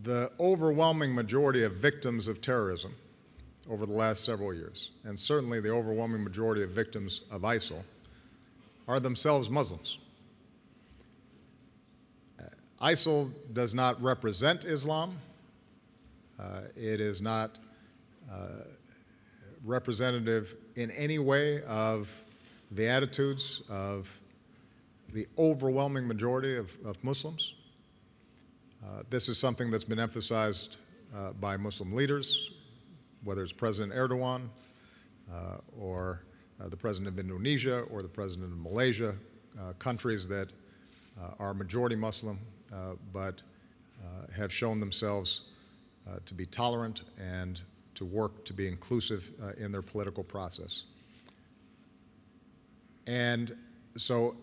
the overwhelming majority of victims of terrorism over the last several years, and certainly the overwhelming majority of victims of ISIL, are themselves Muslims. ISIL does not represent Islam. It is not representative in any way of the attitudes of the overwhelming majority of Muslims. This is something that's been emphasized by Muslim leaders, whether it's President Erdogan or the President of Indonesia or the President of Malaysia, countries that are majority Muslim but have shown themselves to be tolerant and to work to be inclusive in their political process. And so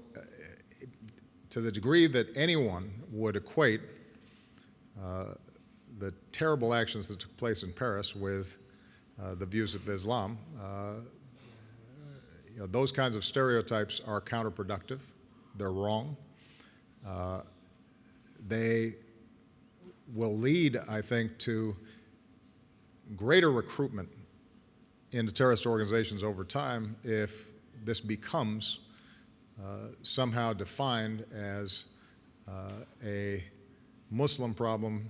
to the degree that anyone would equate the terrible actions that took place in Paris with the views of Islam, those kinds of stereotypes are counterproductive. They're wrong. They will lead, I think, to greater recruitment into terrorist organizations over time if this becomes somehow defined as a Muslim problem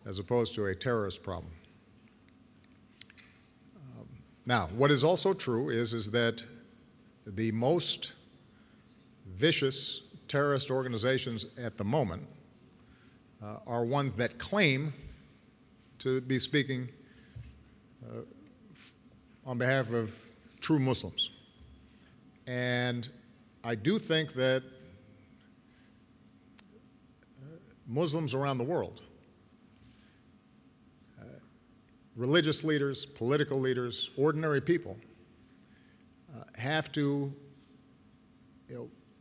as opposed to a terrorist problem. Now, what is also true is that the most vicious terrorist organizations at the moment are ones that claim to be speaking on behalf of true Muslims. And I do think that Muslims around the world, religious leaders, political leaders, ordinary people, have to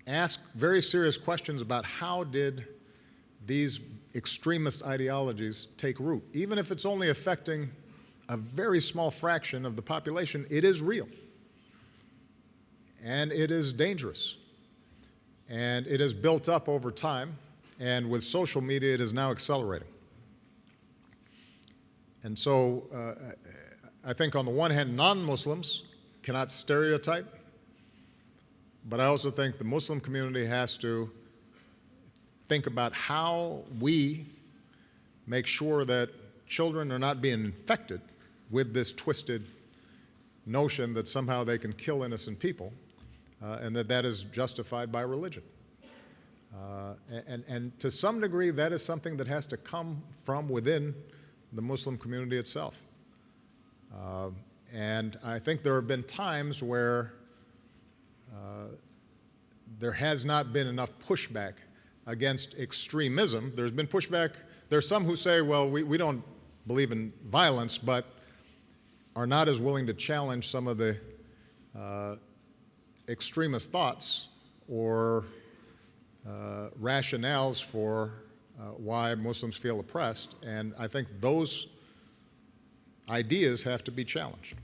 ask very serious questions about how did these extremist ideologies take root. Even if it's only affecting a very small fraction of the population, it is real. And it is dangerous. And it has built up over time, and with social media, it is now accelerating. And so I think on the one hand, non-Muslims cannot stereotype, but I also think the Muslim community has to think about how we make sure that children are not being infected with this twisted notion that somehow they can kill innocent people, and that is justified by religion. And to some degree, that is something that has to come from within the Muslim community itself. And I think there have been times where there has not been enough pushback against extremism. There's been pushback. There's some who say, well, we don't believe in violence, but are not as willing to challenge some of the extremist thoughts or rationales for why Muslims feel oppressed. And I think those ideas have to be challenged.